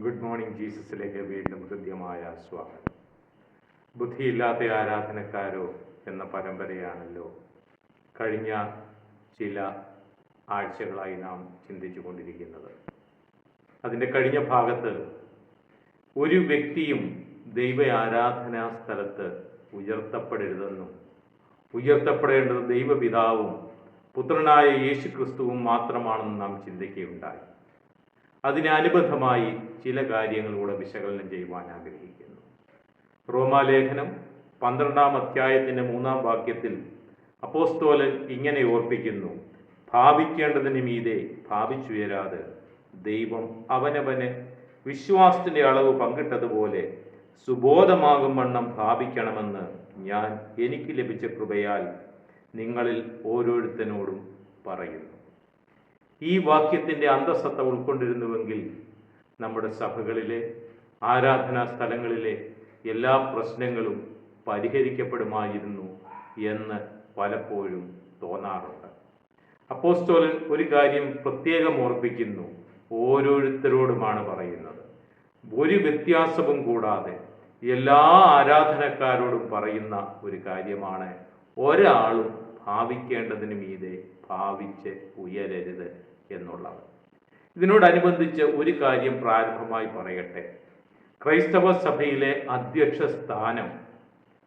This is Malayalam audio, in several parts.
ഗുഡ് മോർണിംഗ് ജീസസിലേക്ക് വീണ്ടും ഹൃദ്യമായ സ്വാഗതം. ബുദ്ധിയില്ലാത്ത ആരാധനക്കാരോ എന്ന പരമ്പരയാണല്ലോ കഴിഞ്ഞ ചില ആഴ്ചകളായി നാം ചിന്തിച്ചു കൊണ്ടിരിക്കുന്നത്. അതിൻ്റെ കഴിഞ്ഞ ഭാഗത്ത് ഒരു വ്യക്തിയും ദൈവ ആരാധനാ സ്ഥലത്ത് ഉയർത്തപ്പെടരുതെന്നും ഉയർത്തപ്പെടേണ്ടത് ദൈവപിതാവും പുത്രനായ യേശു ക്രിസ്തുവും മാത്രമാണെന്ന് നാം ചിന്തിക്കുകയുണ്ടായി. അതിനനുബന്ധമായി ചില കാര്യങ്ങളിലൂടെ വിശകലനം ചെയ്യുവാൻ ആഗ്രഹിക്കുന്നു. റോമാലേഖനം 12-ാം അധ്യായത്തിൻ്റെ 3-ാം വാക്യത്തിൽ അപ്പോസ്തലൻ ഇങ്ങനെ ഓർപ്പിക്കുന്നു: ഭാവിക്കേണ്ടതിന് മീതെ ഭാവിച്ചുയരാതെ ദൈവം അവനവന് വിശ്വാസത്തിൻ്റെ അളവ് പങ്കിട്ടതുപോലെ സുബോധമാകും വണ്ണം ഭാവിക്കണമെന്ന് ഞാൻ എനിക്ക് ലഭിച്ച കൃപയാൽ നിങ്ങളിൽ ഓരോരുത്തരോടും പറയുന്നു. ഈ വാക്യത്തിൻ്റെ അന്തസത്ത ഉൾക്കൊണ്ടിരുന്നുവെങ്കിൽ നമ്മുടെ സഭകളിലെ ആരാധനാ സ്ഥലങ്ങളിലെ എല്ലാ പ്രശ്നങ്ങളും പരിഹരിക്കപ്പെടുമായിരുന്നു എന്ന് പലപ്പോഴും തോന്നാറുണ്ട്. അപ്പോസ്തലൻ ഒരു കാര്യം പ്രത്യേകം ഓർപ്പിക്കുന്നു: ഓരോരുത്തരോടുമാണ് പറയുന്നത്. ഒരു വ്യത്യാസവും കൂടാതെ എല്ലാ ആരാധനക്കാരോടും പറയുന്ന ഒരു കാര്യമാണ്: ഒരാളും ഭാവിക്കേണ്ടതിന് മീതെ ഭാവിച്ച് ഉയരരുത് എന്നുള്ളത്. ഇതിനോടനുബന്ധിച്ച് ഒരു കാര്യം പ്രാരംഭമായി പറയട്ടെ. ക്രൈസ്തവ സഭയിലെ അധ്യക്ഷ സ്ഥാനം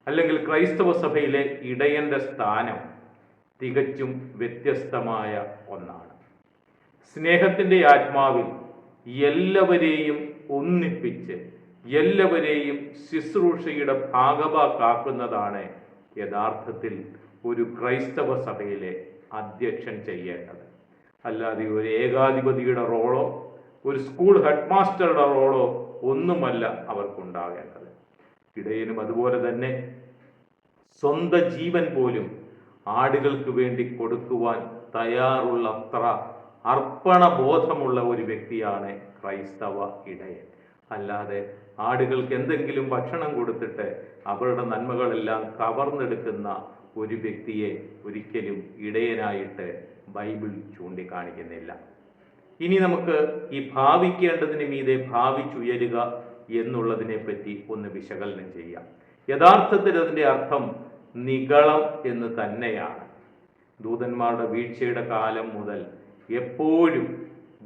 അല്ലെങ്കിൽ ക്രൈസ്തവ സഭയിലെ ഇടയന്റെ സ്ഥാനം തികച്ചും വ്യത്യസ്തമായ ഒന്നാണ്. സ്നേഹത്തിൻ്റെ ആത്മാവിൽ എല്ലാവരെയും ഒന്നിപ്പിച്ച് എല്ലാവരെയും ശുശ്രൂഷയുടെ ഭാഗമാക്കുന്നതാണ് യഥാർത്ഥത്തിൽ ഒരു ക്രൈസ്തവ സഭയിലെ അധ്യക്ഷൻ ചെയ്യേണ്ടത്. അല്ലാതെ ഒരു ഏകാധിപതിയുടെ റോളോ ഒരു സ്കൂൾ ഹെഡ് മാസ്റ്ററുടെ റോളോ ഒന്നുമല്ല അവർക്കുണ്ടാകേണ്ടത്. ഇടയനും അതുപോലെ തന്നെ സ്വന്തം ജീവൻ പോലും ആടുകൾക്ക് വേണ്ടി കൊടുക്കുവാൻ തയ്യാറുള്ളത്ര അർപ്പണബോധമുള്ള ഒരു വ്യക്തിയാണ് ക്രൈസ്തവ ഇടയൻ. അല്ലാതെ ആടുകൾക്ക് എന്തെങ്കിലും ഭക്ഷണം കൊടുത്തിട്ട് അവരുടെ നന്മകളെല്ലാം കവർന്നെടുക്കുന്ന ഒരു വ്യക്തിയെ ഒരിക്കലും ഇടയനായിട്ട് ബൈബിൾ ചൂണ്ടിക്കാണിക്കുന്നില്ല. ഇനി നമുക്ക് ഈ ഭാവിക്കേണ്ടതിന് മീതെ ഭാവിച്ചുയരുക എന്നുള്ളതിനെ പറ്റി ഒന്ന് വിശകലനം ചെയ്യാം. യഥാർത്ഥത്തിൽ അതിൻ്റെ അർത്ഥം നിഗളം എന്ന് തന്നെയാണ്. ദൂതന്മാരുടെ വീഴ്ചയുടെ കാലം മുതൽ എപ്പോഴും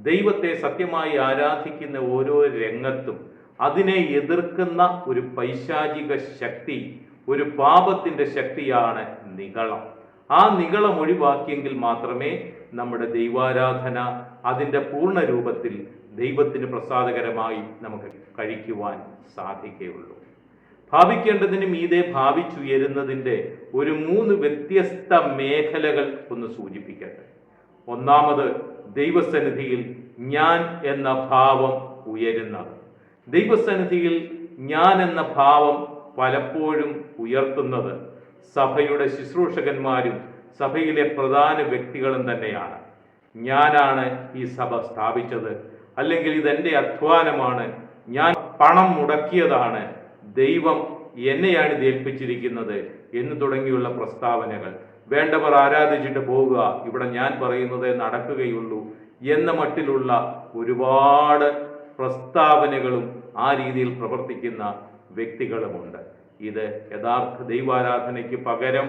ദൈവത്തെ സത്യമായി ആരാധിക്കുന്ന ഓരോ രംഗത്തും അതിനെ എതിർക്കുന്ന ഒരു പൈശാചിക ശക്തി, ഒരു പാപത്തിൻ്റെ ശക്തിയാണ് നിഗളം. ആ നിഗളം ഒഴിവാക്കിയെങ്കിൽ മാത്രമേ നമ്മുടെ ദൈവാരാധന അതിൻ്റെ പൂർണ്ണ രൂപത്തിൽ ദൈവത്തിന് പ്രസാദകരമായി നമുക്ക് കഴിക്കുവാൻ സാധിക്കുകയുള്ളൂ. ഭാവിക്കേണ്ടതിന് മീതെ ഭാവിച്ചുയരുന്നതിൻ്റെ ഒരു 3 വ്യത്യസ്ത മേഖലകൾ ഒന്ന് സൂചിപ്പിക്കട്ടെ. ഒന്നാമത്, ദൈവസന്നിധിയിൽ ഞാൻ എന്ന ഭാവം ഉയരുന്നത്. ദൈവസന്നിധിയിൽ ഞാൻ എന്ന ഭാവം പലപ്പോഴും ഉയർത്തുന്നത് സഭയുടെ ശുശ്രൂഷകന്മാരും സഭയിലെ പ്രധാന വ്യക്തികളും തന്നെയാണ്. ഞാനാണ് ഈ സഭ സ്ഥാപിച്ചത്, അല്ലെങ്കിൽ ഇതെൻ്റെ അധ്വാനമാണ്, ഞാൻ പണം മുടക്കിയതാണ്, ദൈവം എന്നെയാണ് ഇത് ഏൽപ്പിച്ചിരിക്കുന്നത് എന്ന് തുടങ്ങിയുള്ള പ്രസ്താവനകൾ. വേണ്ടവർ ആരാധിച്ചിട്ട് പോവുക, ഇവിടെ ഞാൻ പറയുന്നതേ നടക്കുകയുള്ളൂ എന്ന മട്ടിലുള്ള ഒരുപാട് പ്രസ്താവനകളും ആ രീതിയിൽ പ്രവർത്തിക്കുന്ന വ്യക്തികളുമുണ്ട്. ഇത് യഥാർത്ഥ ദൈവാരാധനയ്ക്ക് പകരം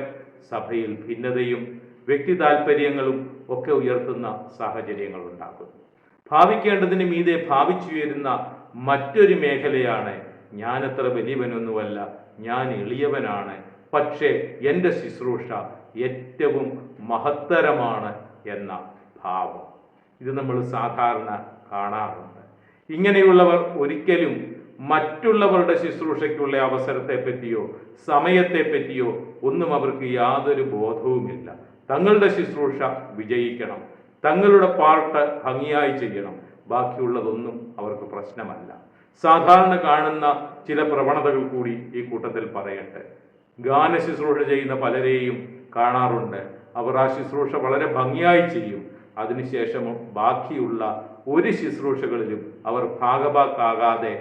സഭയിൽ ഭിന്നതയും വ്യക്തി താല്പര്യങ്ങളും ഒക്കെ ഉയർത്തുന്ന സാഹചര്യങ്ങൾ ഉണ്ടാകുന്നു. ഭാവിക്കേണ്ടതിന് മീതെ ഭാവിച്ചുയരുന്ന മറ്റൊരു മേഖലയാണ്: ഞാനത്ര വലിയവനൊന്നുമല്ല, ഞാൻ എളിയവനാണ്, പക്ഷേ എൻ്റെ ശുശ്രൂഷ ഏറ്റവും മഹത്തരമാണ് എന്ന ഭാവം. ഇത് നമ്മൾ സാധാരണ കാണാറുണ്ട്. ഇങ്ങനെയുള്ളവർ ഒരിക്കലും മറ്റുള്ളവരുടെ ശുശ്രൂഷയ്ക്കുള്ള അവസരത്തെ പറ്റിയോ സമയത്തെ പറ്റിയോ ഒന്നും അവർക്ക് യാതൊരു ബോധവുമില്ല. തങ്ങളുടെ ശുശ്രൂഷ വിജയിക്കണം, തങ്ങളുടെ പാർട്ട് ഭംഗിയായി ചെയ്യണം, ബാക്കിയുള്ളതൊന്നും അവർക്ക് പ്രശ്നമല്ല. സാധാരണ കാണുന്ന ചില പ്രവണതകൾ കൂടി ഈ കൂട്ടത്തിൽ പറയട്ടെ. ഗാന ശുശ്രൂഷ ചെയ്യുന്ന പലരെയും കാണാറുണ്ട്. അവർ ആ ശുശ്രൂഷ വളരെ ഭംഗിയായി ചെയ്യും. അതിനുശേഷം ബാക്കിയുള്ള ഒരു ശുശ്രൂഷകളിലും അവർ ഭാഗഭാക്കാകാതെ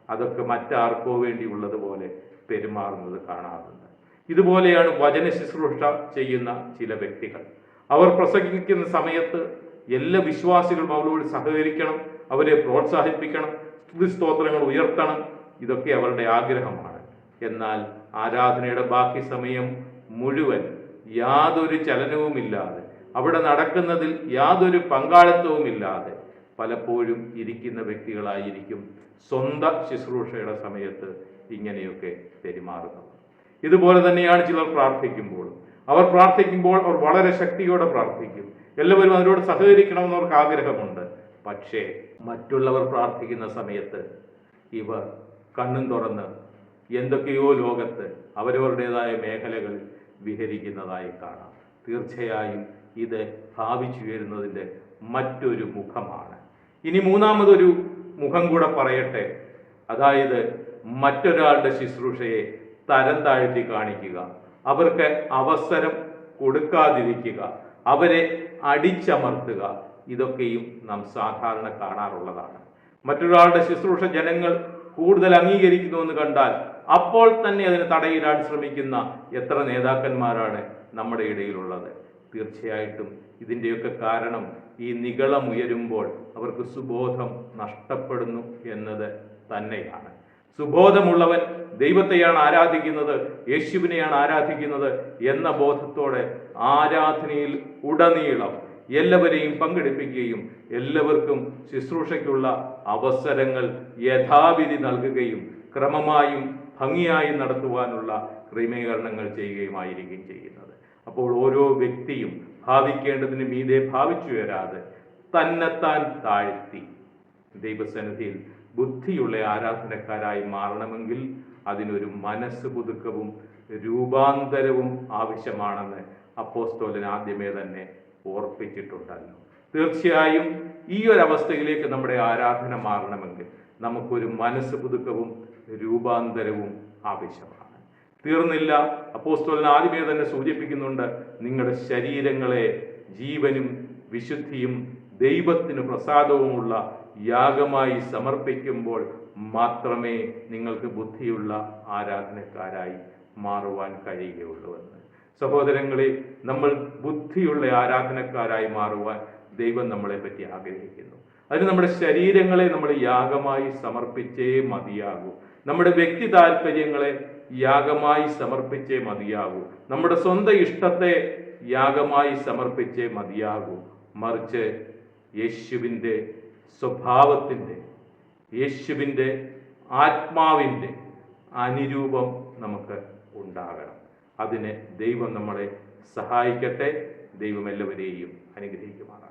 അതൊക്കെ മറ്റാർക്കോ വേണ്ടിയുള്ളതുപോലെ പെരുമാറുന്നത് കാണാറുണ്ട്. ഇതുപോലെയാണ് വചന ശുശ്രൂഷ ചെയ്യുന്ന ചില വ്യക്തികൾ. അവർ പ്രസംഗിക്കുന്ന സമയത്ത് എല്ലാ വിശ്വാസികളും അവരോട് സഹകരിക്കണം, അവരെ പ്രോത്സാഹിപ്പിക്കണം, സ്തുതിസ്തോത്രങ്ങൾ ഉയർത്തണം. ഇതൊക്കെ അവരുടെ ആഗ്രഹമാണ്. എന്നാൽ ആരാധനയുടെ ബാക്കി സമയം മുഴുവൻ യാതൊരു ചലനവുമില്ലാതെ, അവിടെ നടക്കുന്നതിൽ യാതൊരു പങ്കാളിത്തവുമില്ലാതെ പലപ്പോഴും ഇരിക്കുന്ന വ്യക്തികളായിരിക്കും സ്വന്തം ശുശ്രൂഷയുടെ സമയത്ത് ഇങ്ങനെയൊക്കെ പെരുമാറുന്നത്. ഇതുപോലെ തന്നെയാണ് ചിലർ പ്രാർത്ഥിക്കുമ്പോൾ. അവർ വളരെ ശക്തിയോടെ പ്രാർത്ഥിക്കും. എല്ലാവരും അതിനോട് സഹകരിക്കണമെന്ന് അവർക്ക് ആഗ്രഹമുണ്ട്. പക്ഷേ മറ്റുള്ളവർ പ്രാർത്ഥിക്കുന്ന സമയത്ത് ഇവർ കണ്ണും തുറന്ന് എന്തൊക്കെയോ ലോകത്ത് അവരവരുടേതായ മേഖലകളിൽ വിഹരിക്കുന്നതായി കാണാം. തീർച്ചയായും ഇത് ഭാവിച്ചുയരുന്നതിൻ്റെ മറ്റൊരു മുഖമാണ്. ഇനി മൂന്നാമതൊരു മുഖം കൂടെ പറയട്ടെ. അതായത് മറ്റൊരാളുടെ ശുശ്രൂഷയെ തരം താഴ്ത്തി കാണിക്കുക, അവർക്ക് അവസരം കൊടുക്കാതിരിക്കുക, അവരെ അടിച്ചമർത്തുക. ഇതൊക്കെയും നാം സാധാരണ കാണാറുള്ളതാണ്. മറ്റൊരാളുടെ ശുശ്രൂഷ ജനങ്ങൾ കൂടുതൽ അംഗീകരിക്കുന്നുവെന്ന് കണ്ടാൽ അപ്പോൾ തന്നെ അതിന് തടയിടാൻ ശ്രമിക്കുന്ന എത്ര നേതാക്കന്മാരാണ് നമ്മുടെ ഇടയിലുള്ളത്. തീർച്ചയായിട്ടും ഇതിൻ്റെയൊക്കെ കാരണം ഈ നിഗളമുയരുമ്പോൾ അവർക്ക് സുബോധം നഷ്ടപ്പെടുന്നു എന്നത് തന്നെയാണ്. സുബോധമുള്ളവൻ ദൈവത്തെയാണ് ആരാധിക്കുന്നത്, യേശുവിനെയാണ് ആരാധിക്കുന്നത് എന്ന ബോധത്തോടെ ആരാധനയിൽ ഉടനീളം എല്ലാവരെയും പങ്കെടുപ്പിക്കുകയും എല്ലാവർക്കും ശുശ്രൂഷയ്ക്കുള്ള അവസരങ്ങൾ യഥാവിധി നൽകുകയും ക്രമമായും ഭംഗിയായും നടത്തുവാനുള്ള ക്രമീകരണങ്ങൾ ചെയ്യുകയുമായിരിക്കും ചെയ്യുന്നത്. അപ്പോൾ ഓരോ വ്യക്തിയും ഭാവിക്കേണ്ടതിന് മീതെ ഭാവിച്ചുയരാതെ തന്നെത്താൻ താഴ്ത്തി ദൈവസന്നിധിയിൽ ബുദ്ധിയുള്ള ആരാധനക്കാരായി മാറണമെങ്കിൽ അതിനൊരു മനസ്സ് പുതുക്കവും രൂപാന്തരവും ആവശ്യമാണെന്ന് അപ്പോസ്തലൻ ആദ്യമേ തന്നെ ഓർപ്പിച്ചിട്ടുണ്ടല്ലോ. തീർച്ചയായും ഈ ഒരു അവസ്ഥയിലേക്ക് നമ്മുടെ ആരാധന മാറണമെങ്കിൽ നമുക്കൊരു മനസ്സ് പുതുക്കവും രൂപാന്തരവും ആവശ്യമാണ്. തീർന്നില്ല, അപ്പോസ്തലൻ ആദ്യമേ തന്നെ സൂചിപ്പിക്കുന്നുണ്ട്, നിങ്ങളുടെ ശരീരങ്ങളെ ജീവനും വിശുദ്ധിയും ദൈവത്തിന് പ്രസാദവുമുള്ള യാഗമായി സമർപ്പിക്കുമ്പോൾ മാത്രമേ നിങ്ങൾക്ക് ബുദ്ധിയുള്ള ആരാധനക്കാരായി മാറുവാൻ കഴിയുകയുള്ളൂവെന്ന്. സഹോദരങ്ങളെ, നമ്മൾ ബുദ്ധിയുള്ള ആരാധനക്കാരായി മാറുവാൻ ദൈവം നമ്മളെ പറ്റി ആഗ്രഹിക്കുന്നു. അതിന് നമ്മുടെ ശരീരങ്ങളെ നമ്മൾ യാഗമായി സമർപ്പിച്ചേ മതിയാകൂ. നമ്മുടെ വ്യക്തി താല്പര്യങ്ങളെ യാഗമായി സമർപ്പിച്ചേ മതിയാകൂ. നമ്മുടെ സ്വന്തം ഇഷ്ടത്തെ യാഗമായി സമർപ്പിച്ചേ മതിയാകൂ. മറിച്ച് യേശുവിൻ്റെ സ്വഭാവത്തിൻ്റെ, യേശുവിൻ്റെ ആത്മാവിൻ്റെ അനുരൂപം നമുക്ക് ഉണ്ടാകണം. അതിന് ദൈവം നമ്മളെ സഹായിക്കട്ടെ. ദൈവം എല്ലാവരെയും അനുഗ്രഹിക്കുമാറാകട്ടെ.